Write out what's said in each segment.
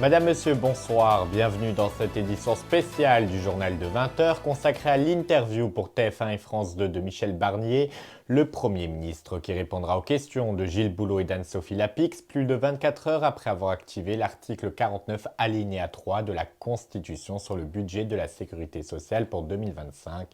Madame, Monsieur, bonsoir. Bienvenue dans cette édition spéciale du journal de 20h consacrée à l'interview pour TF1 et France 2 de Michel Barnier, le Premier ministre qui répondra aux questions de Gilles Boulot et d'Anne-Sophie Lapix plus de 24 heures après avoir activé l'article 49 alinéa 3 de la Constitution sur le budget de la sécurité sociale pour 2025.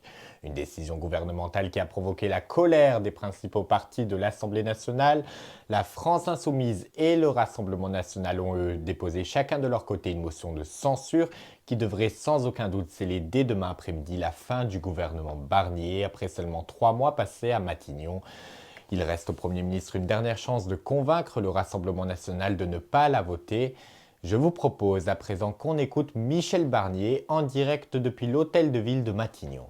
Une décision gouvernementale qui a provoqué la colère des principaux partis de l'Assemblée nationale. La France insoumise et le Rassemblement national ont eux déposé chacun de leur côté une motion de censure qui devrait sans aucun doute sceller dès demain après-midi la fin du gouvernement Barnier après seulement 3 mois passés à Matignon. Il reste au Premier ministre une dernière chance de convaincre le Rassemblement national de ne pas la voter. Je vous propose à présent qu'on écoute Michel Barnier en direct depuis l'hôtel de ville de Matignon.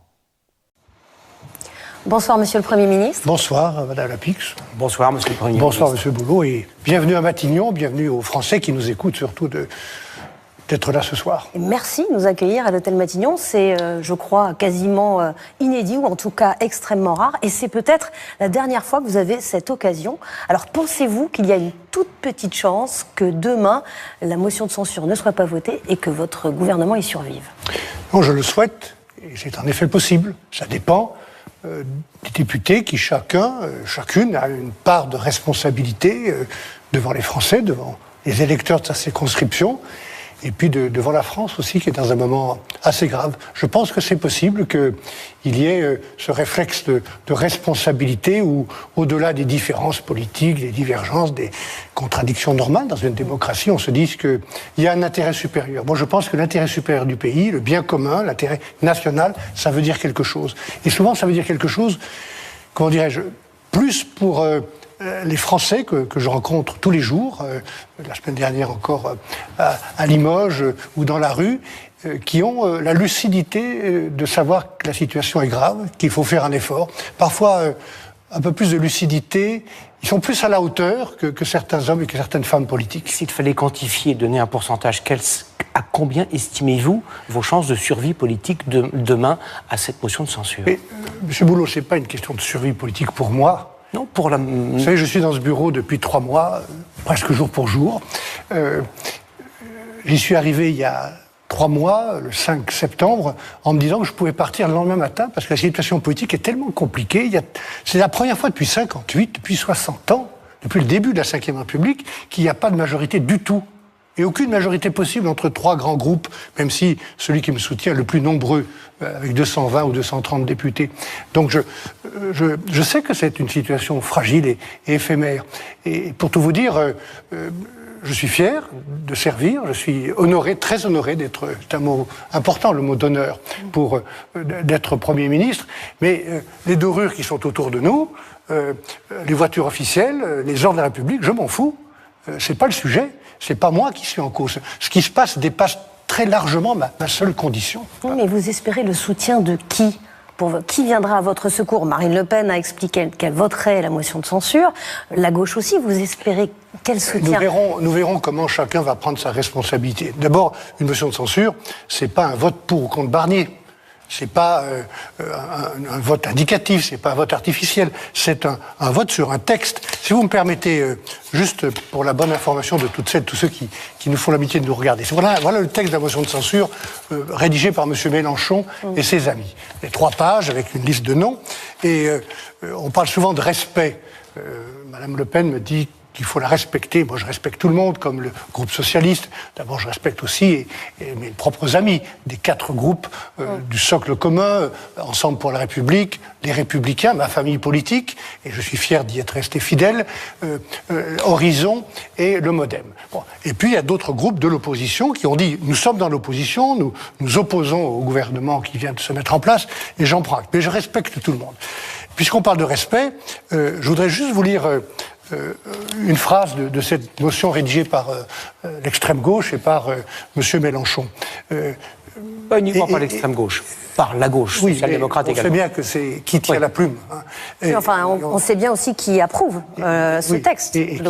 Bonsoir Monsieur le Premier ministre. Bonsoir Madame Lapix. Bonsoir Monsieur le Premier ministre. Bonsoir Monsieur Boulot et bienvenue à Matignon, bienvenue aux Français qui nous écoutent surtout d'être là ce soir. Et merci de nous accueillir à l'hôtel Matignon. C'est, je crois, quasiment inédit ou en tout cas extrêmement rare. Et c'est peut-être la dernière fois que vous avez cette occasion. Alors pensez-vous qu'il y a une toute petite chance que demain, la motion de censure ne soit pas votée et que votre gouvernement y survive? Non, je le souhaite et c'est en effet possible. Ça dépend des députés qui chacune a une part de responsabilité devant les Français, devant les électeurs de sa circonscription, et puis devant la France aussi, qui est dans un moment assez grave. Je pense que c'est possible qu'il y ait ce réflexe de responsabilité où, au-delà des différences politiques, des divergences, des contradictions normales dans une démocratie, on se dise qu'il y a un intérêt supérieur. Moi, je pense que l'intérêt supérieur du pays, le bien commun, l'intérêt national, ça veut dire quelque chose. Et souvent, ça veut dire quelque chose, comment dirais-je, plus pour les Français que je rencontre tous les jours, la semaine dernière encore à Limoges ou dans la rue, qui ont la lucidité de savoir que la situation est grave, qu'il faut faire un effort. Parfois, un peu plus de lucidité. Ils sont plus à la hauteur que certains hommes et que certaines femmes politiques. S'il fallait quantifier, donner un pourcentage, à combien estimez-vous vos chances de survie politique demain à cette motion de censure? Mais, Monsieur Boulot, c'est pas une question de survie politique pour moi. Non, pour la... Vous savez, je suis dans ce bureau depuis 3 mois, presque jour pour jour. J'y suis arrivé il y a 3 mois, le 5 septembre, en me disant que je pouvais partir le lendemain matin parce que la situation politique est tellement compliquée. C'est la première fois depuis 58, depuis 60 ans, depuis le début de la Ve République, qu'il n'y a pas de majorité du tout. Et aucune majorité possible entre 3 grands groupes, même si celui qui me soutient est le plus nombreux, avec 220 ou 230 députés. Donc je sais que c'est une situation fragile et éphémère. Et pour tout vous dire, je suis fier de servir, je suis honoré, très honoré d'être, c'est un mot important, le mot d'honneur, pour d'être Premier ministre. Mais les dorures qui sont autour de nous, les voitures officielles, les ordres de la République, je m'en fous. C'est pas le sujet. C'est pas moi qui suis en cause. Ce qui se passe dépasse très largement ma seule condition. Oui, mais vous espérez le soutien de qui? Qui viendra à votre secours? Marine Le Pen a expliqué qu'elle voterait la motion de censure. La gauche aussi, vous espérez quel soutien? Nous verrons comment chacun va prendre sa responsabilité. D'abord, une motion de censure, c'est pas un vote pour ou contre Barnier. C'est pas un vote indicatif, c'est pas un vote artificiel, c'est un vote sur un texte. Si vous me permettez, juste pour la bonne information de toutes celles, tous ceux qui nous font l'amitié de nous regarder. Voilà le texte de la motion de censure rédigé par M. Mélenchon et ses amis. Les 3 pages avec une liste de noms. Et on parle souvent de respect. Madame Le Pen me dit qu'il faut la respecter. Moi, je respecte tout le monde, comme le groupe socialiste. D'abord, je respecte aussi mes propres amis, des 4 groupes du socle commun, Ensemble pour la République, les Républicains, ma famille politique, et je suis fier d'y être resté fidèle, Horizon et le Modem. Bon. Et puis, il y a d'autres groupes de l'opposition qui ont dit, nous sommes dans l'opposition, nous nous opposons au gouvernement qui vient de se mettre en place, et j'en prends acte. Mais je respecte tout le monde. Puisqu'on parle de respect, je voudrais juste vous lire une phrase de cette motion rédigée par l'extrême gauche et par M. Mélenchon. Pas uniquement par l'extrême gauche, par la gauche, oui, social-démocrate également. On sait bien que c'est qui tient la plume. Hein. Et, enfin, on sait bien aussi qui approuve ce texte. Et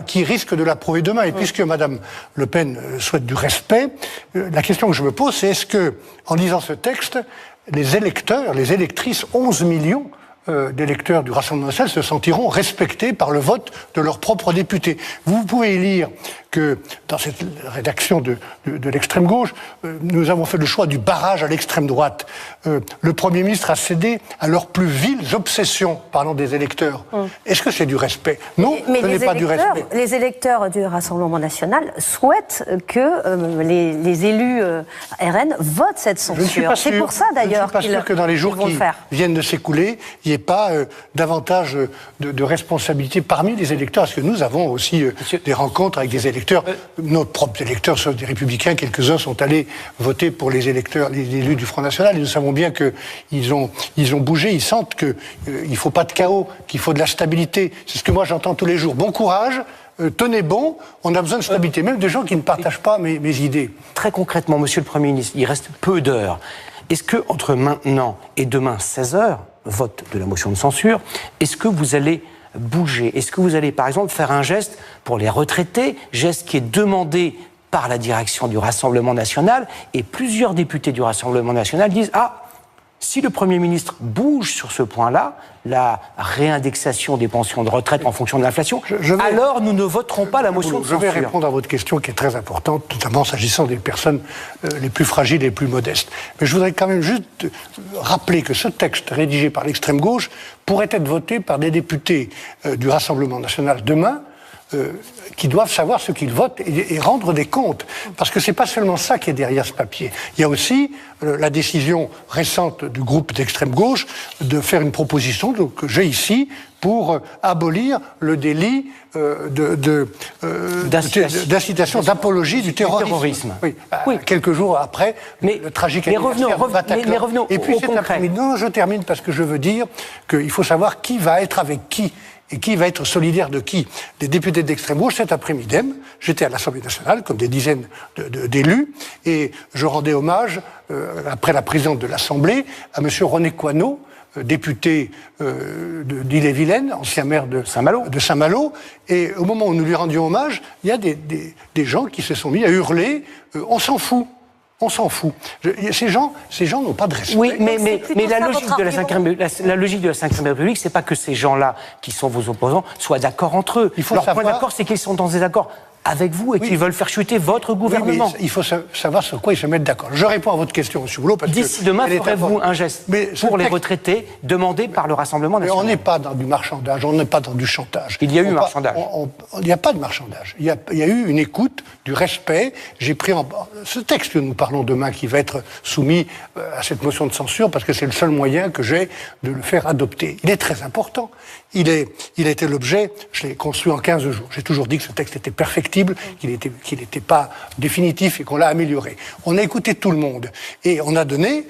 qui risque de l'approuver demain. Et puisque Mme Le Pen souhaite du respect, la question que je me pose, c'est est-ce que, en lisant ce texte, les électeurs, les électrices, 11 millions d'électeurs du Rassemblement national se sentiront respectés par le vote de leurs propres députés. Vous pouvez lire que dans cette rédaction de l'extrême gauche, nous avons fait le choix du barrage à l'extrême droite. Le Premier ministre a cédé à leurs plus viles obsessions, parlant des électeurs. Est-ce que c'est du respect? Non, ce n'est pas du respect. Les électeurs du Rassemblement national souhaitent que les élus RN votent cette censure. C'est pour ça d'ailleurs qu'ils vont le faire. Je ne suis pas sûr que dans les jours qui viennent de s'écouler, il n'y ait pas davantage de responsabilité parmi les électeurs, parce que nous avons aussi des rencontres avec des électeurs, nos propres électeurs, ceux des Républicains, quelques-uns sont allés voter pour les électeurs, les élus du Front National, et nous savons bien qu'ils ont bougé, ils sentent qu'il ne faut pas de chaos, qu'il faut de la stabilité. C'est ce que moi j'entends tous les jours. Bon courage, tenez bon, on a besoin de stabilité, même des gens qui ne partagent pas mes idées. Très concrètement, Monsieur le Premier ministre, il reste peu d'heures. Est-ce que entre maintenant et demain 16h, vote de la motion de censure, est-ce que vous allez bouger? Est-ce que vous allez, par exemple, faire un geste pour les retraités, geste qui est demandé par la direction du Rassemblement national, et plusieurs députés du Rassemblement national disent « Ah, si le Premier ministre bouge sur ce point-là, la réindexation des pensions de retraite en fonction de l'inflation, alors nous ne voterons pas la motion de censure. » Je vais répondre à votre question qui est très importante, notamment s'agissant des personnes les plus fragiles et les plus modestes. Mais je voudrais quand même juste rappeler que ce texte rédigé par l'extrême gauche pourrait être voté par des députés du Rassemblement national demain, qui doivent savoir ce qu'ils votent et rendre des comptes. Parce que c'est pas seulement ça qui est derrière ce papier. Il y a aussi la décision récente du groupe d'extrême gauche de faire une proposition que j'ai ici pour abolir le délit d'incitation, d'apologie du terrorisme. Oui. Quelques jours après le tragique anniversaire de Bataclan. Mais revenons et puis au concret. Non, je termine parce que je veux dire qu'il faut savoir qui va être avec qui. Et qui va être solidaire de qui? Des députés d'extrême gauche. Cet après-midi, j'étais à l'Assemblée nationale, comme des dizaines d'élus, et je rendais hommage, après la présidente de l'Assemblée, à M. René Coineau, député d'Ille-et-Vilaine, ancien maire de Saint-Malo. Et au moment où nous lui rendions hommage, il y a des gens qui se sont mis à hurler « On s'en fout ». On s'en fout. Ces gens n'ont pas de respect. Oui, mais la logique de la Ve République, c'est pas que ces gens-là, qui sont vos opposants, soient d'accord entre eux. Leur point d'accord, c'est qu'ils sont dans des accords avec vous et qu'ils veulent faire chuter votre gouvernement. Il faut savoir sur quoi ils se mettent d'accord. Je réponds à votre question, M. Boulot, parce que... D'ici demain, ferez-vous un geste pour les retraités demandé par le Rassemblement national? Mais on n'est pas dans du marchandage, on n'est pas dans du chantage. Il y a eu marchandage. Il n'y a pas de marchandage. Il y a eu une écoute, du respect. J'ai pris ce texte que nous parlons demain, qui va être soumis à cette motion de censure, parce que c'est le seul moyen que j'ai de le faire adopter. Il est très important. Il a été l'objet, je l'ai construit en 15 jours. J'ai toujours dit que ce texte était perfectible, qu'il n'était pas définitif et qu'on l'a amélioré. On a écouté tout le monde et on a donné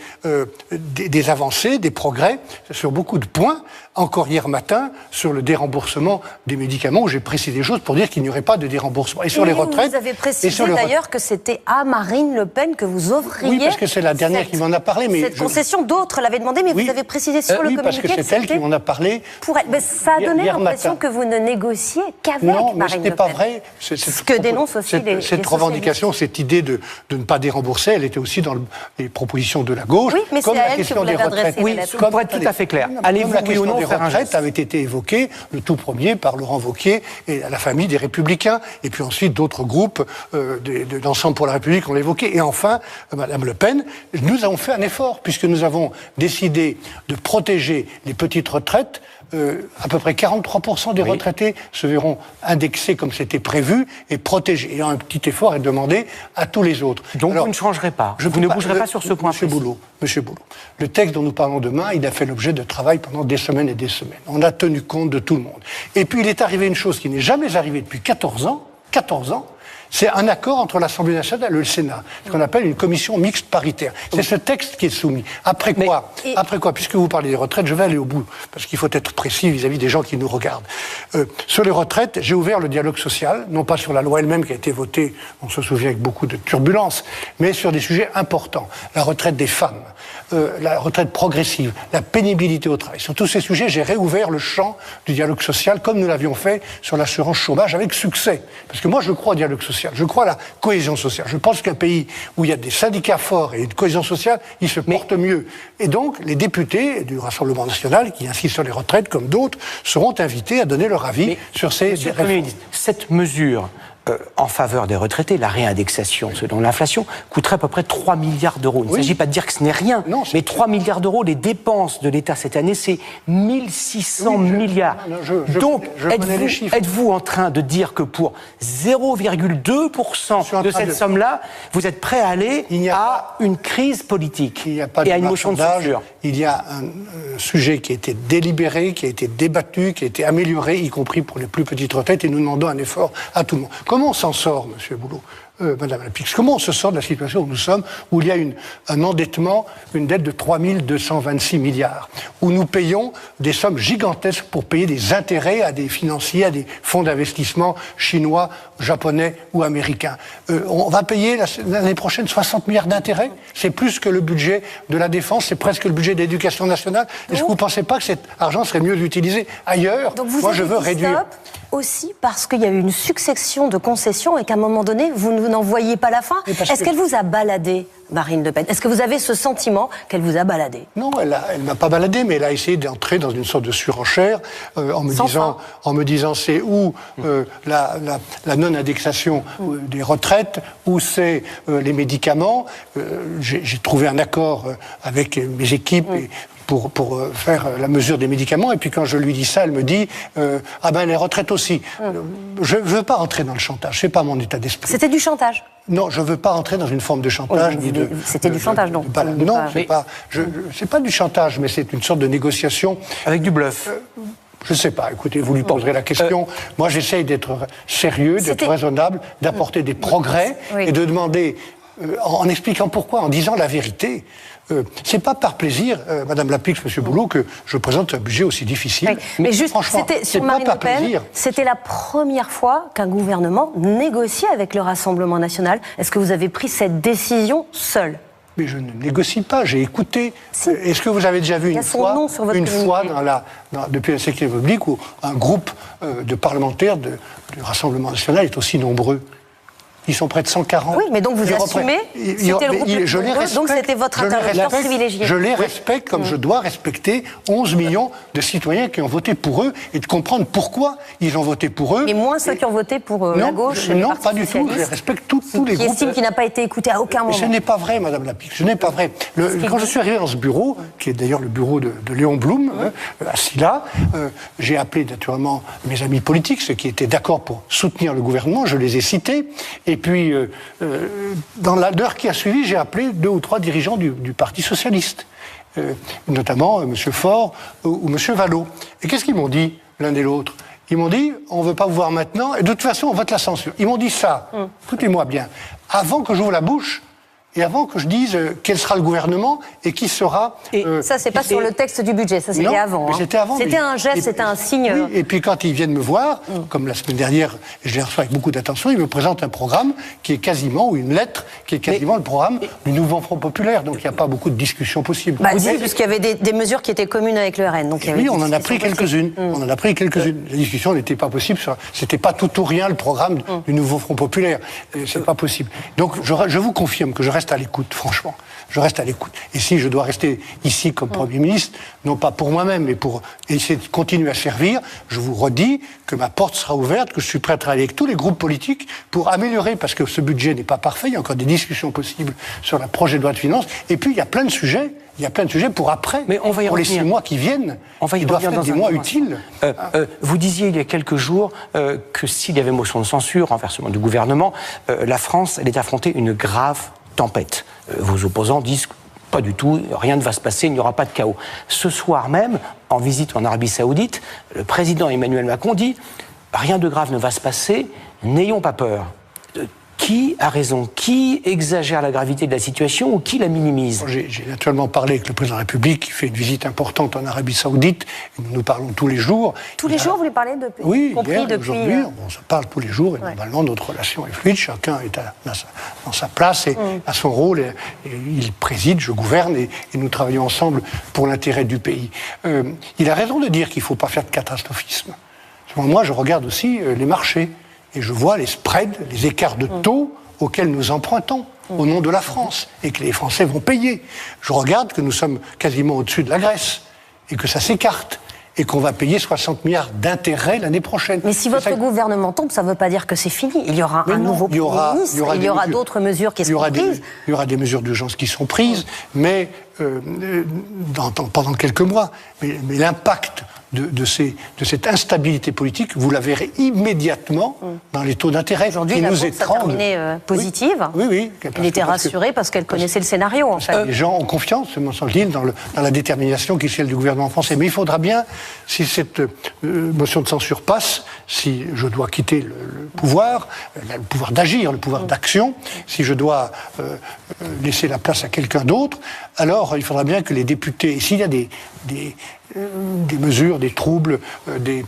des avancées, des progrès sur beaucoup de points. Encore hier matin, sur le déremboursement des médicaments, où j'ai précisé des choses pour dire qu'il n'y aurait pas de déremboursement. Et sur les retraites... Vous avez précisé d'ailleurs que c'était à Marine Le Pen que vous offriez... Oui, parce que c'est la dernière qui m'en a parlé. Mais cette concession, d'autres l'avaient demandé, mais vous avez précisé sur le communiqué... Oui, parce que c'est elle qui m'en a parlé. Pour elle. Mais ça a donné l'impression que vous ne négociez qu'avec Marine Le Pen. Non, mais ce n'est pas vrai. Ce que dénoncent aussi cette revendication, cette idée de ne pas dérembourser, elle était aussi dans les propositions de la gauche. Oui, mais c'est à elle que vous l'avez adressée. Oui, pour être tout à fait clair. Allez-vous, oui ou non, faire un geste avait été évoqué, le tout premier, par Laurent Wauquiez et la famille des Républicains, et puis ensuite d'autres groupes de l'Ensemble pour la République, on l'a évoqué, et enfin, Madame Le Pen. Nous avons fait un effort, puisque nous avons décidé de protéger les petites retraites. À peu près 43% des retraités se verront indexés comme c'était prévu et protégés. Et un petit effort est demandé à tous les autres. Donc vous ne changerez pas, vous ne bougerez pas sur ce point. Monsieur Boulot, le texte dont nous parlons demain, il a fait l'objet de travail pendant des semaines et des semaines. On a tenu compte de tout le monde. Et puis il est arrivé une chose qui n'est jamais arrivée depuis 14 ans, c'est un accord entre l'Assemblée nationale et le Sénat, ce qu'on appelle une commission mixte paritaire. C'est ce texte qui est soumis. Après quoi, puisque vous parlez des retraites, je vais aller au bout, parce qu'il faut être précis vis-à-vis des gens qui nous regardent. Sur les retraites, j'ai ouvert le dialogue social, non pas sur la loi elle-même qui a été votée, on se souvient avec beaucoup de turbulences, mais sur des sujets importants. La retraite des femmes, la retraite progressive, la pénibilité au travail. Sur tous ces sujets, j'ai réouvert le champ du dialogue social, comme nous l'avions fait sur l'assurance chômage, avec succès. Parce que moi, je crois au dialogue social. Je crois à la cohésion sociale. Je pense qu'un pays où il y a des syndicats forts et une cohésion sociale, il se porte mieux. Et donc, les députés du Rassemblement national, qui insistent sur les retraites, comme d'autres, seront invités à donner leur avis sur ces réformes. Cette mesure en faveur des retraités, la réindexation selon l'inflation, coûterait à peu près 3 milliards d'euros. Il ne s'agit pas de dire que ce n'est rien, mais 3 milliards d'euros, les dépenses de l'État cette année, c'est 1600 milliards. Donc, êtes-vous en train de dire que pour 0,2% de cette somme-là, vous êtes prêt à aller à une crise politique et à une motion de censure? Il y a un sujet qui a été délibéré, qui a été débattu, qui a été amélioré, y compris pour les plus petites retraites, et nous demandons un effort à tout le monde. Comment on s'en sort, M. Boulot, Madame Lapix? Comment on se sort de la situation où nous sommes, où il y a un endettement, une dette de 3 226 milliards, où nous payons des sommes gigantesques pour payer des intérêts à des financiers, à des fonds d'investissement chinois, japonais ou américains. On va payer l'année prochaine 60 milliards d'intérêts. C'est plus que le budget de la défense, c'est presque le budget de l'éducation nationale. Est-ce que vous ne pensez pas que cet argent serait mieux utilisé ailleurs? Donc vous Moi, je veux réduire. Stop aussi parce qu'il y a eu une succession de concessions et qu'à un moment donné, vous n'en voyez pas la fin. Est-ce qu'elle vous a baladé, Marine Le Pen? Est-ce que vous avez ce sentiment qu'elle vous a baladé? Non, elle m'a pas baladé, mais elle a essayé d'entrer dans une sorte de surenchère en me disant c'est où la non-indexation des retraites, où c'est les médicaments. J'ai trouvé un accord avec mes équipes pour faire la mesure des médicaments, et puis quand je lui dis ça, elle me dit les retraites aussi. Je veux pas entrer dans le chantage, c'est pas mon état d'esprit. C'était du chantage? Non, je veux pas entrer dans une forme de chantage. C'était du chantage, non? Non, c'est pas du chantage, mais c'est une sorte de négociation. Avec du bluff. Je ne sais pas, écoutez, vous lui poserez la question. Moi, j'essaye d'être sérieux, d'être raisonnable, d'apporter des progrès et de demander, en expliquant pourquoi, en disant la vérité. C'est pas par plaisir, Madame Lapix, Monsieur Boulot, que je présente un budget aussi difficile. Oui. Mais juste, franchement, sur Marine Le Pen, c'était la première fois qu'un gouvernement négociait avec le Rassemblement national. Est-ce que vous avez pris cette décision seul? Mais je ne négocie pas, j'ai écouté. Si. Est-ce que vous avez déjà vu une fois depuis la Cinquième République où un groupe de parlementaires du Rassemblement national est aussi nombreux? Ils sont près de 140. Oui, mais donc vous assumez, c'était le groupe le plus nombreux, donc c'était votre interlocuteur privilégié. Je les respecte comme je dois respecter 11 millions de citoyens qui ont voté pour eux et de comprendre pourquoi ils ont voté pour eux. Mais moins ceux qui ont voté pour la gauche. Non, pas du tout. Je les respecte tous les groupes. Qui estiment qu'il n'a pas été écouté à aucun moment. Mais ce n'est pas vrai, Madame Lapix, ce n'est pas vrai. Quand je suis arrivé dans ce bureau, qui est d'ailleurs le bureau de Léon Blum, assis là, j'ai appelé naturellement mes amis politiques, ceux qui étaient d'accord pour soutenir le gouvernement, je les ai cités. Et puis, dans l'heure qui a suivi, j'ai appelé 2 ou 3 dirigeants du Parti socialiste, notamment M. Faure ou M. Vallaud. Et qu'est-ce qu'ils m'ont dit, l'un et l'autre? Ils m'ont dit, on ne veut pas vous voir maintenant, et de toute façon, on vote la censure. Ils m'ont dit ça, écoutez-moi bien, avant que j'ouvre la bouche, et avant que je dise quel sera le gouvernement et qui sera... ça, c'est pas sur le texte du budget, ça c'était avant. C'était avant. C'était un geste, c'était un signe... Oui, et puis quand ils viennent me voir, comme la semaine dernière, et je les reçois avec beaucoup d'attention, ils me présentent un programme qui est quasiment, ou une lettre, qui est quasiment le programme du nouveau Front Populaire. Donc il n'y a pas beaucoup de discussions possibles. Si, puisqu'il y avait des mesures qui étaient communes avec le RN. Donc oui, on en a pris quelques-unes. On en a pris quelques-unes. La discussion n'était pas possible. C'était pas tout ou rien le programme du nouveau Front Populaire. C'est pas possible. Donc je vous confirme que je reste à l'écoute, franchement. Je reste à l'écoute. Et si je dois rester ici comme Premier ministre, non pas pour moi-même, mais pour essayer de continuer à servir, je vous redis que ma porte sera ouverte, que je suis prêt à travailler avec tous les groupes politiques pour améliorer, parce que ce budget n'est pas parfait, il y a encore des discussions possibles sur le projet de loi de finances, et puis il y a plein de sujets. Il y a plein de sujets pour après, mais on va y pour les 6 mois qui viennent. Ils doivent être des mois utiles. Vous disiez il y a quelques jours que s'il y avait motion de censure, renversement du gouvernement, la France allait affronter une grave tempête. Vos opposants disent pas du tout, rien ne va se passer, il n'y aura pas de chaos. Ce soir même, en visite en Arabie Saoudite, le président Emmanuel Macron dit rien de grave ne va se passer, n'ayons pas peur. Qui a raison? Qui exagère la gravité de la situation ou qui la minimise? J'ai naturellement parlé avec le président de la République qui fait une visite importante en Arabie Saoudite. Nous parlons tous les jours. Tous les jours, vous les parlez depuis? Oui, hier, aujourd'hui, on se parle tous les jours et normalement notre relation est fluide. Chacun est dans sa place et à son rôle. Et il préside, je gouverne et nous travaillons ensemble pour l'intérêt du pays. Il a raison de dire qu'il ne faut pas faire de catastrophisme. Moi, je regarde aussi les marchés. Et je vois les spreads, les écarts de taux auxquels nous empruntons au nom de la France et que les Français vont payer. Je regarde que nous sommes quasiment au-dessus de la Grèce et que ça s'écarte et qu'on va payer 60 milliards d'intérêts l'année prochaine. Mais si votre gouvernement tombe, ça ne veut pas dire que c'est fini. Il y aura un nouveau Premier ministre, il y aura d'autres mesures qui seront prises. Il y aura des mesures d'urgence qui sont prises, mais pendant quelques mois. Mais l'impact de cette instabilité politique, vous la verrez immédiatement dans les taux d'intérêt. Aujourd'hui, la bourse a terminé positive. Oui. Il était rassuré parce qu'elle connaissait le scénario, en fait. Les gens ont confiance, me semble-t-il, dans la détermination qui est celle du gouvernement français. Mais il faudra bien, si cette motion de censure passe, si je dois quitter le pouvoir d'agir, le pouvoir d'action, si je dois laisser la place à quelqu'un d'autre, alors il faudra bien que les députés, s'il y a des mesures, des troubles, des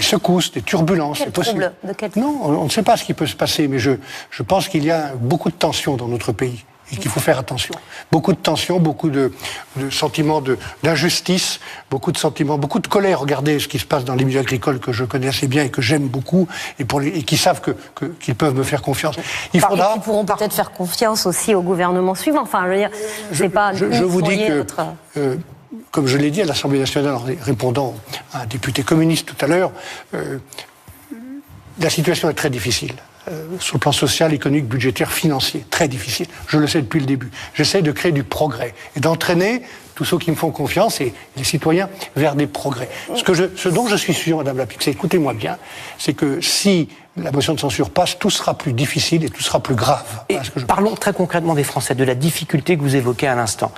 secousses, des turbulences. Quel trouble ? De quel... Non, on ne sait pas ce qui peut se passer, mais je pense qu'il y a beaucoup de tensions dans notre pays et qu'il faut faire attention. Beaucoup de tensions, beaucoup de sentiments d'injustice, beaucoup de colère. Regardez ce qui se passe dans les milieux agricoles que je connais assez bien et que j'aime beaucoup et qui savent qu'ils peuvent me faire confiance. Ils pourront peut-être faire confiance aussi au gouvernement suivant. Enfin, je veux dire, c'est pas... Je vous dis que... comme je l'ai dit à l'Assemblée nationale en répondant à un député communiste tout à l'heure, la situation est très difficile. Sur le plan social, économique, budgétaire, financier, très difficile. Je le sais depuis le début. J'essaie de créer du progrès et d'entraîner tous ceux qui me font confiance et les citoyens vers des progrès. Ce dont je suis sûr, Madame Lapix, écoutez-moi bien, c'est que si la motion de censure passe, tout sera plus difficile et tout sera plus grave. Parlons très concrètement des Français, de la difficulté que vous évoquez à l'instant.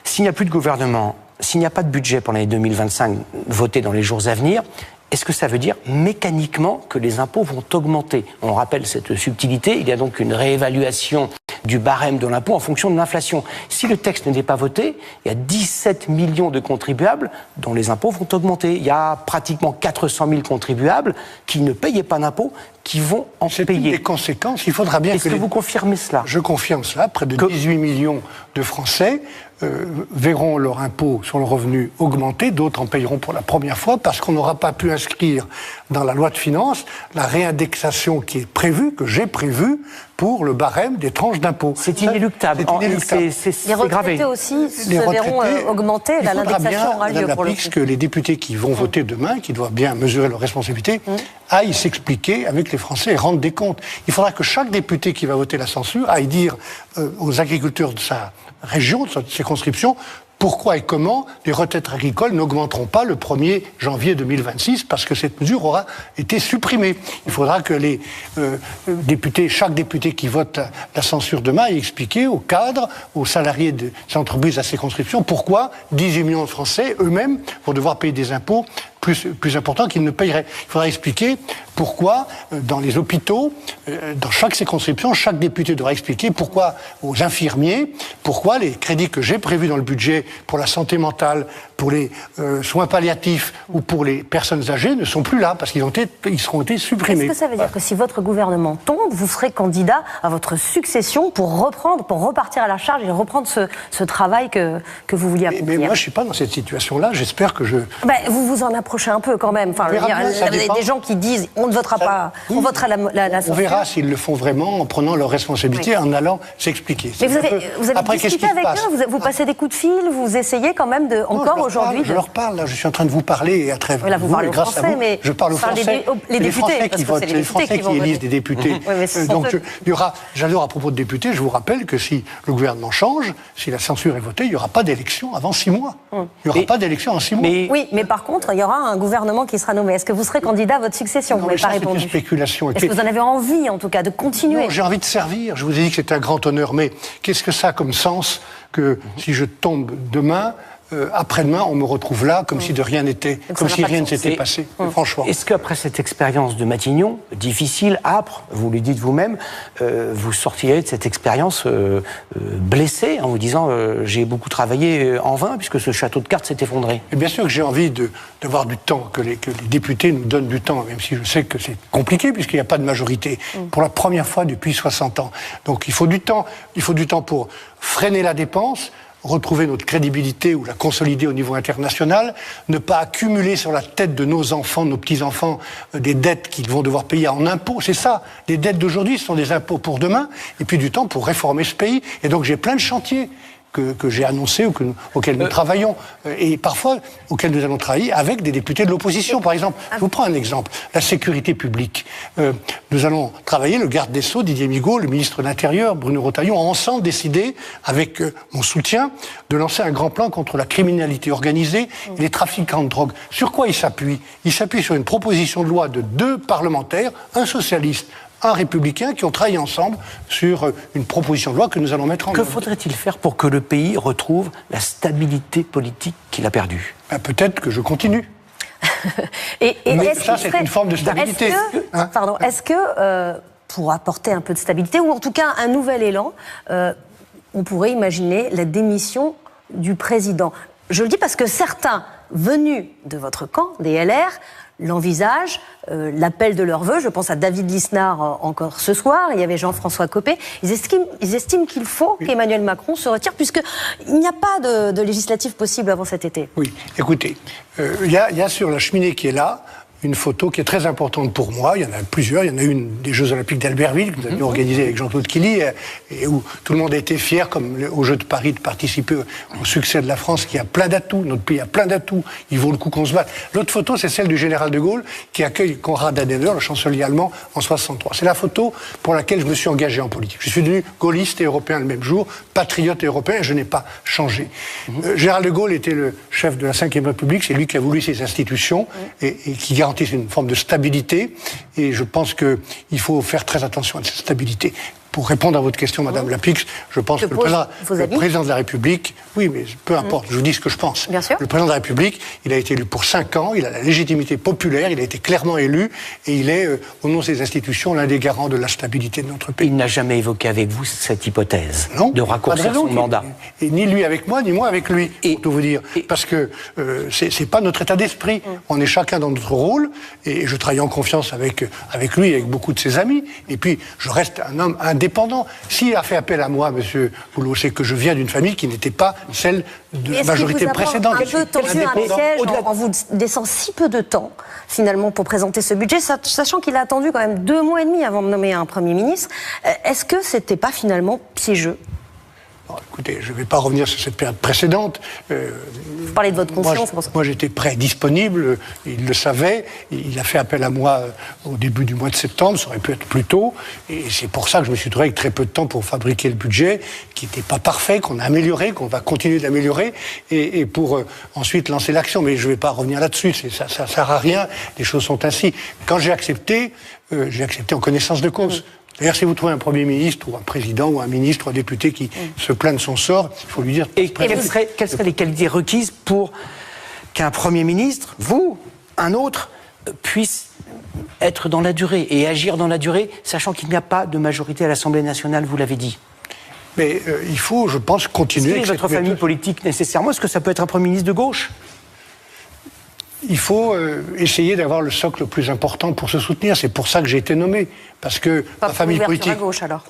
S'il n'y a plus de gouvernement, s'il n'y a pas de budget pour l'année 2025 voté dans les jours à venir, est-ce que ça veut dire mécaniquement que les impôts vont augmenter ? On rappelle cette subtilité, il y a donc une réévaluation du barème de l'impôt en fonction de l'inflation. Si le texte n'est pas voté, il y a 17 millions de contribuables dont les impôts vont augmenter. Il y a pratiquement 400 000 contribuables qui ne payaient pas d'impôts, qui vont en payer. C'est une des conséquences. Il faudra bien Est-ce que vous confirmez cela ? Je confirme cela. Près de 18 millions de Français verront leur impôt sur le revenu augmenter. D'autres en payeront pour la première fois parce qu'on n'aura pas pu inscrire dans la loi de finances la réindexation qui est prévue, que j'ai prévue, pour le barème des tranches d'impôt. C'est inéluctable. Les retraités aussi se verront augmenter. L'indexation aura lieu pour le coup. Que les députés qui vont voter demain, qui doivent bien mesurer leurs responsabilités, aillent s'expliquer avec les Français et rendre des comptes. Il faudra que chaque député qui va voter la censure aille dire aux agriculteurs de sa région, de sa circonscription, pourquoi et comment les retraites agricoles n'augmenteront pas le 1er janvier 2026 parce que cette mesure aura été supprimée. Il faudra que les députés, chaque député qui vote la censure demain ait expliqué aux cadres, aux salariés de ces entreprises à circonscription pourquoi 18 millions de Français eux-mêmes vont devoir payer des impôts plus importants qu'ils ne paieraient. Il faudra expliquer pourquoi, dans les hôpitaux, dans chaque circonscription, chaque député devra expliquer pourquoi aux infirmiers, pourquoi les crédits que j'ai prévus dans le budget pour la santé mentale, pour les soins palliatifs ou pour les personnes âgées ne sont plus là, parce qu'ils seront été supprimés. Est-ce que ça veut dire que si votre gouvernement tombe, vous serez candidat à votre succession pour repartir à la charge et reprendre ce travail que vous vouliez accomplir ? Mais moi, je ne suis pas dans cette situation-là. J'espère que je... vous vous en approchez un peu quand même. Enfin, il y a des gens qui disent on ne votera pas, on votera la censure. On verra s'ils le font vraiment en prenant leurs responsabilités, en allant s'expliquer. Mais vous avez discuté avec eux, vous passez des coups de fil, vous essayez quand même aujourd'hui. Je leur parle, là, je suis en train de vous parler et à travers là, vous parlez au français, mais je parle au français. Les députés, qui votent, les Français qui élisent des députés. Donc, j'adore à propos de députés, je vous rappelle que si le gouvernement change, si la censure est votée, il n'y aura pas d'élection avant 6 mois. Il n'y aura pas d'élection en 6 mois. Oui, mais par contre, il y aura un gouvernement qui sera nommé. Est-ce que vous serez candidat à votre succession ? Vous n'avez pas répondu. C'est une spéculation. Est-ce que vous en avez envie, en tout cas, de continuer ? Non, j'ai envie de servir. Je vous ai dit que c'était un grand honneur, mais qu'est-ce que ça a comme sens que si je tombe demain, après-demain, on me retrouve là, comme si de rien n'était, comme si rien ne s'était passé, franchement. Est-ce qu'après cette expérience de Matignon, difficile, âpre, vous le dites vous-même, vous sortirez de cette expérience blessé en vous disant j'ai beaucoup travaillé en vain puisque ce château de cartes s'est effondré ? Et bien sûr que j'ai envie d'avoir du temps, que les députés nous donnent du temps, même si je sais que c'est compliqué puisqu'il n'y a pas de majorité, pour la première fois depuis 60 ans. Donc il faut du temps pour freiner la dépense, retrouver notre crédibilité ou la consolider au niveau international, ne pas accumuler sur la tête de nos enfants, de nos petits-enfants, des dettes qu'ils vont devoir payer en impôts. C'est ça, les dettes d'aujourd'hui, ce sont des impôts pour demain, et puis du temps pour réformer ce pays. Et donc j'ai plein de chantiers. que j'ai annoncées ou auxquelles nous travaillons, et parfois auxquelles nous allons travailler avec des députés de l'opposition. Par exemple, je vous prends un exemple, la sécurité publique. Nous allons travailler, le garde des Sceaux, Didier Migaud, le ministre de l'Intérieur, Bruno Retailleau, ont ensemble décidé, avec mon soutien, de lancer un grand plan contre la criminalité organisée et les trafiquants de drogue. Sur quoi il s'appuie? Il s'appuie sur une proposition de loi de 2 parlementaires, un socialiste, un républicain, qui ont travaillé ensemble sur une proposition de loi que nous allons mettre en œuvre. Que faudrait-il faire pour que le pays retrouve la stabilité politique qu'il a perdue? Peut-être que je continue. Mais ça, c'est une forme de stabilité. Est-ce que pour apporter un peu de stabilité, ou en tout cas un nouvel élan, on pourrait imaginer la démission du président? Je le dis parce que certains, venus de votre camp, des LR, l'envisagent, l'appellent de leur vœu. Je pense à David Lisnard encore ce soir, il y avait Jean-François Copé. Ils estiment qu'il faut qu'Emmanuel Macron se retire, puisqu'il n'y a pas de législative possible avant cet été. Oui, écoutez, il y a sur la cheminée qui est là une photo qui est très importante pour moi. Il y en a plusieurs. Il y en a une des Jeux Olympiques d'Albertville que nous avions organisé avec Jean-Claude Killy et où tout le monde a été fier, comme aux Jeux de Paris, de participer au succès de la France, qui a plein d'atouts. Notre pays a plein d'atouts. Il vaut le coup qu'on se batte. L'autre photo, c'est celle du général de Gaulle qui accueille Konrad Adenauer, le chancelier allemand, en 63. C'est la photo pour laquelle je me suis engagé en politique. Je suis devenu gaulliste et européen le même jour, patriote et européen, et je n'ai pas changé. Général de Gaulle était le chef de la Ve République. C'est lui qui a voulu ces institutions et qui garantissent une forme de stabilité, et je pense qu'il faut faire très attention à cette stabilité. Pour répondre à votre question, Madame Lapix, je pense que le président de la République, oui, mais peu importe, je vous dis ce que je pense. Bien sûr. Le président de la République, il a été élu pour 5 ans, il a la légitimité populaire, il a été clairement élu, et il est, au nom de ses institutions, l'un des garants de la stabilité de notre pays. Il n'a jamais évoqué avec vous cette hypothèse de raccourcir son mandat. Et ni lui avec moi, ni moi avec lui, pour tout vous dire. Parce que c'est pas notre état d'esprit. On est chacun dans notre rôle, et je travaille en confiance avec lui et avec beaucoup de ses amis. Et puis, je reste un homme indépendant. S'il a fait appel à moi, Monsieur Boulot, c'est que je viens d'une famille qui n'était pas celle de la majorité précédente. Est-ce qu'il vous a un peu tendu un piège en vous laissant si peu de temps, finalement, pour présenter ce budget, sachant qu'il a attendu quand même 2 mois et demi avant de nommer un Premier ministre? Est-ce que c'était pas finalement piégeux? Écoutez, je ne vais pas revenir sur cette période précédente. Vous parlez de votre conscience. Moi, j'étais prêt, disponible, il le savait. Il a fait appel à moi au début du mois de septembre, ça aurait pu être plus tôt. Et c'est pour ça que je me suis trouvé avec très peu de temps pour fabriquer le budget, qui n'était pas parfait, qu'on a amélioré, qu'on va continuer d'améliorer, et pour ensuite lancer l'action. Mais je ne vais pas revenir là-dessus, ça ne sert à rien, les choses sont ainsi. Quand j'ai accepté en connaissance de cause. D'ailleurs, si vous trouvez un Premier ministre, ou un président, ou un ministre, ou un député qui se plaint de son sort, il faut lui dire... Et quelles seraient les qualités requises pour qu'un Premier ministre, vous, un autre, puisse être dans la durée et agir dans la durée, sachant qu'il n'y a pas de majorité à l'Assemblée nationale, vous l'avez dit? Mais il faut, je pense, continuer... Avec votre famille politique, nécessairement, est-ce que ça peut être un Premier ministre de gauche? Il faut essayer d'avoir le socle le plus important pour se soutenir. C'est pour ça que j'ai été nommé. Parce que ma famille politique... à gauche, alors.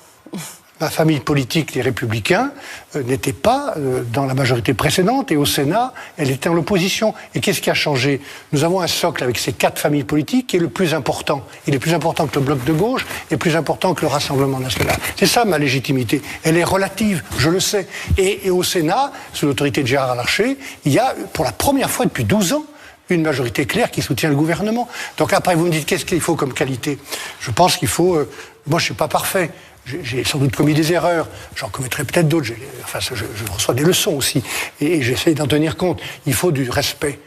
Ma famille politique, les Républicains, n'était pas dans la majorité précédente, et au Sénat, elle était en l'opposition. Et qu'est-ce qui a changé? Nous avons un socle avec ces 4 familles politiques qui est le plus important. Il est plus important que le bloc de gauche, et plus important que le Rassemblement national. C'est ça ma légitimité. Elle est relative, je le sais. Et au Sénat, sous l'autorité de Gérard Larcher, il y a, pour la première fois depuis 12 ans, une majorité claire qui soutient le gouvernement. Donc après, vous me dites, qu'est-ce qu'il faut comme qualité? Je pense qu'il faut... moi, je ne suis pas parfait. J'ai sans doute commis des erreurs. J'en commettrai peut-être d'autres. Je reçois des leçons aussi. Et j'essaie d'en tenir compte. Il faut du respect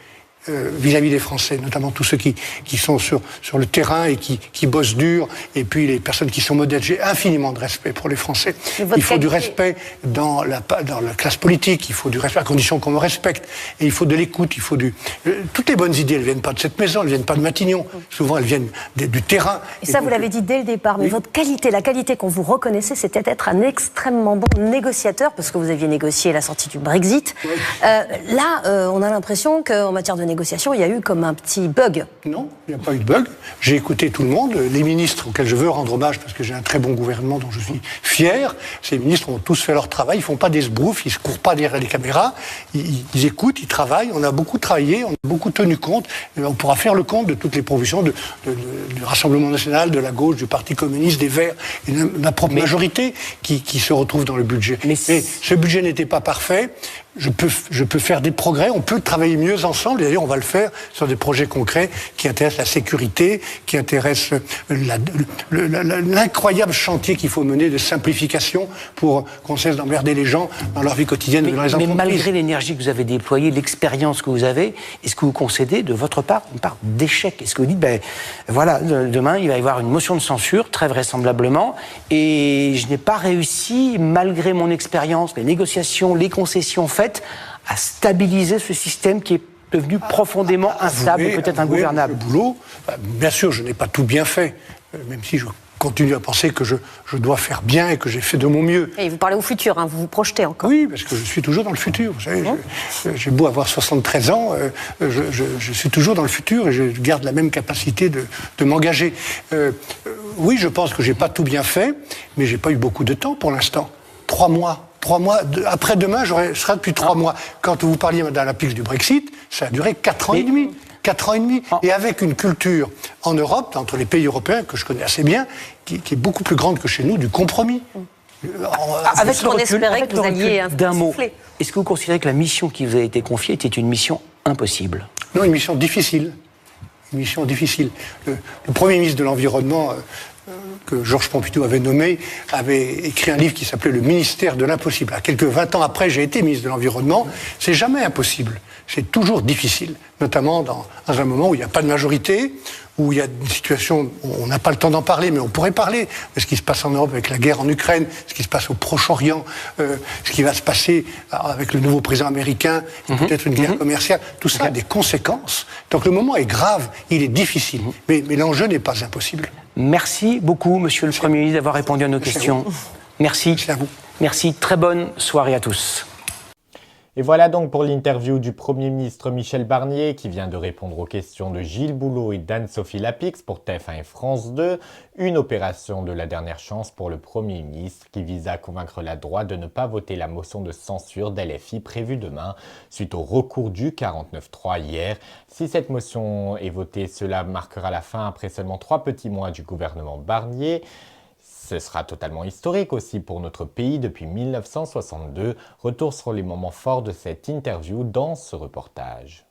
vis-à-vis des Français, notamment tous ceux qui sont sur le terrain et qui bossent dur, et puis les personnes qui sont modèles. J'ai infiniment de respect pour les Français. Il faut du respect dans la classe politique, il faut du respect à condition qu'on me respecte, et il faut de l'écoute, il faut toutes les bonnes idées, elles viennent pas de cette maison, elles viennent pas de Matignon, souvent elles viennent du terrain. Et ça, vous l'avez dit dès le départ, mais votre qualité, la qualité qu'on vous reconnaissait, c'était d'être un extrêmement bon négociateur, parce que vous aviez négocié la sortie du Brexit. Là, on a l'impression qu'en matière de négociation, négociations, il y a eu comme un petit bug. Non, il n'y a pas eu de bug. J'ai écouté tout le monde, les ministres auxquels je veux rendre hommage parce que j'ai un très bon gouvernement dont je suis fier. Ces ministres ont tous fait leur travail, ils font pas des sbroufs, ils se courent pas derrière les caméras, ils écoutent, ils travaillent. On a beaucoup travaillé, on a beaucoup tenu compte. On pourra faire le compte de toutes les propositions du Rassemblement national, de la gauche, du Parti communiste, des Verts, et de la propre majorité qui se retrouve dans le budget. Mais ce budget n'était pas parfait. Je peux faire des progrès, on peut travailler mieux ensemble, et d'ailleurs on va le faire sur des projets concrets qui intéressent la sécurité, qui intéressent l'incroyable chantier qu'il faut mener de simplification pour qu'on cesse d'emmerder les gens dans leur vie quotidienne et dans les entreprises. Mais malgré l'énergie que vous avez déployée, l'expérience que vous avez, est-ce que vous concédez de votre part une part d'échec? Est-ce que vous dites, voilà, demain il va y avoir une motion de censure, très vraisemblablement, et je n'ai pas réussi, malgré mon expérience, les négociations, les concessions faites, à stabiliser ce système qui est devenu profondément instable et peut-être ingouvernable. Le boulot, bien sûr, je n'ai pas tout bien fait, même si je continue à penser que je dois faire bien et que j'ai fait de mon mieux. Et vous parlez au futur, vous vous projetez encore. Oui, parce que je suis toujours dans le futur. Vous savez, j'ai beau avoir 73 ans, je suis toujours dans le futur et je garde la même capacité de m'engager. Oui, je pense que j'ai pas tout bien fait, mais j'ai pas eu beaucoup de temps pour l'instant. 3 mois. Après-demain, je serai depuis 3 mois. Quand vous parliez, Madame Lapix, du Brexit, ça a duré 4 ans et demi. 4 ans et demi. Et avec une culture en Europe, entre les pays européens, que je connais assez bien, qui est beaucoup plus grande que chez nous, du compromis. Avec ce qu'on espérait que vous alliez d'un mot, est-ce que vous considérez que la mission qui vous a été confiée était une mission impossible? Non, une mission difficile. Une mission difficile. Le Premier ministre de l'Environnement, que Georges Pompidou avait nommé, avait écrit un livre qui s'appelait « Le ministère de l'impossible ». Quelques 20 ans après, j'ai été ministre de l'Environnement. C'est jamais impossible. C'est toujours difficile, notamment dans un moment où il n'y a pas de majorité, où il y a une situation, on n'a pas le temps d'en parler, mais on pourrait parler de ce qui se passe en Europe avec la guerre en Ukraine, ce qui se passe au Proche-Orient, ce qui va se passer avec le nouveau président américain, peut-être une guerre commerciale. Tout ça a des conséquences. Donc le moment est grave, il est difficile, mais l'enjeu n'est pas impossible. Merci beaucoup, Monsieur le Premier ministre, d'avoir répondu à nos questions. Merci. Merci à vous. Merci. Très bonne soirée à tous. Et voilà donc pour l'interview du Premier ministre Michel Barnier qui vient de répondre aux questions de Gilles Boulot et d'Anne-Sophie Lapix pour TF1 et France 2. Une opération de la dernière chance pour le Premier ministre qui vise à convaincre la droite de ne pas voter la motion de censure d'LFI prévue demain suite au recours du 49.3 hier. Si cette motion est votée, cela marquera la fin après seulement 3 petits mois du gouvernement Barnier. Ce sera totalement historique aussi pour notre pays depuis 1962. Retour sur les moments forts de cette interview dans ce reportage.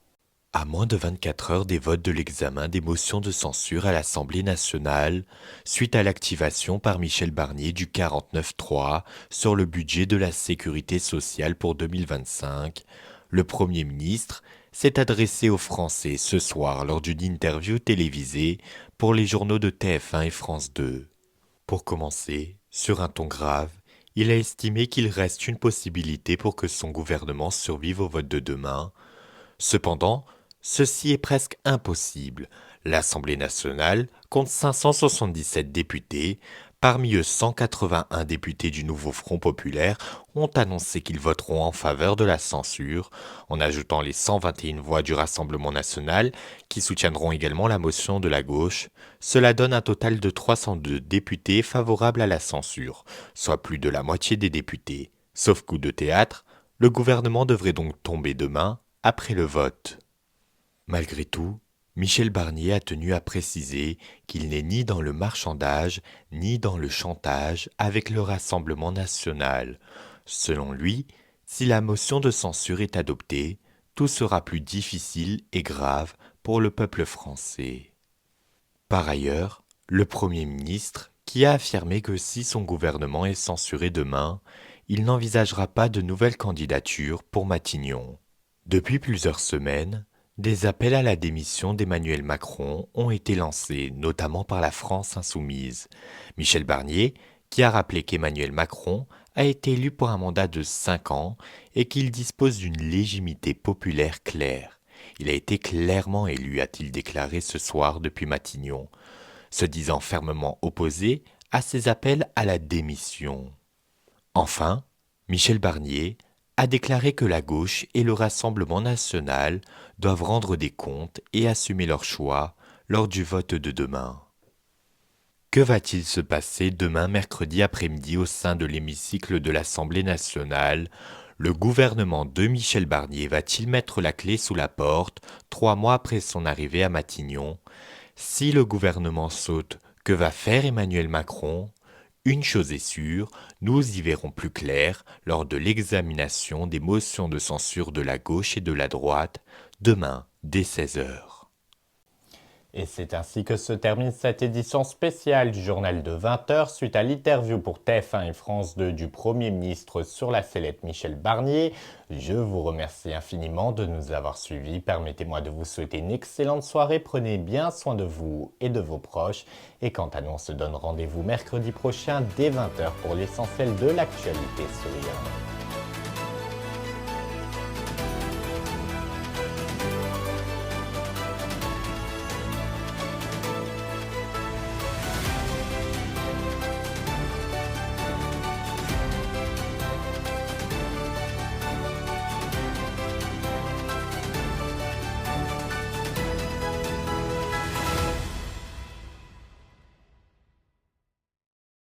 À moins de 24 heures des votes de l'examen des motions de censure à l'Assemblée nationale, suite à l'activation par Michel Barnier du 49.3 sur le budget de la sécurité sociale pour 2025, le Premier ministre s'est adressé aux Français ce soir lors d'une interview télévisée pour les journaux de TF1 et France 2. Pour commencer, sur un ton grave, il a estimé qu'il reste une possibilité pour que son gouvernement survive au vote de demain. Cependant, ceci est presque impossible. L'Assemblée nationale compte 577 députés. Parmi eux, 181 députés du nouveau Front populaire ont annoncé qu'ils voteront en faveur de la censure, en ajoutant les 121 voix du Rassemblement national qui soutiendront également la motion de la gauche. Cela donne un total de 302 députés favorables à la censure, soit plus de la moitié des députés. Sauf coup de théâtre, le gouvernement devrait donc tomber demain après le vote. Malgré tout, Michel Barnier a tenu à préciser qu'il n'est ni dans le marchandage ni dans le chantage avec le Rassemblement national. Selon lui, si la motion de censure est adoptée, tout sera plus difficile et grave pour le peuple français. Par ailleurs, le Premier ministre, qui a affirmé que si son gouvernement est censuré demain, il n'envisagera pas de nouvelles candidatures pour Matignon. Depuis plusieurs semaines, des appels à la démission d'Emmanuel Macron ont été lancés, notamment par la France insoumise. Michel Barnier, qui a rappelé qu'Emmanuel Macron a été élu pour un mandat de 5 ans et qu'il dispose d'une légitimité populaire claire. Il a été clairement élu, a-t-il déclaré ce soir depuis Matignon, se disant fermement opposé à ces appels à la démission. Enfin, Michel Barnier a déclaré que la gauche et le Rassemblement national doivent rendre des comptes et assumer leurs choix lors du vote de demain. Que va-t-il se passer demain mercredi après-midi au sein de l'hémicycle de l'Assemblée nationale? Le gouvernement de Michel Barnier va-t-il mettre la clé sous la porte 3 mois après son arrivée à Matignon? Si le gouvernement saute, que va faire Emmanuel Macron? Une chose est sûre, nous y verrons plus clair lors de l'examination des motions de censure de la gauche et de la droite, demain dès 16h. Et c'est ainsi que se termine cette édition spéciale du journal de 20h suite à l'interview pour TF1 et France 2 du Premier ministre sur la sellette Michel Barnier. Je vous remercie infiniment de nous avoir suivis. Permettez-moi de vous souhaiter une excellente soirée. Prenez bien soin de vous et de vos proches. Et quant à nous, on se donne rendez-vous mercredi prochain dès 20h pour l'essentiel de l'actualité sur IAN.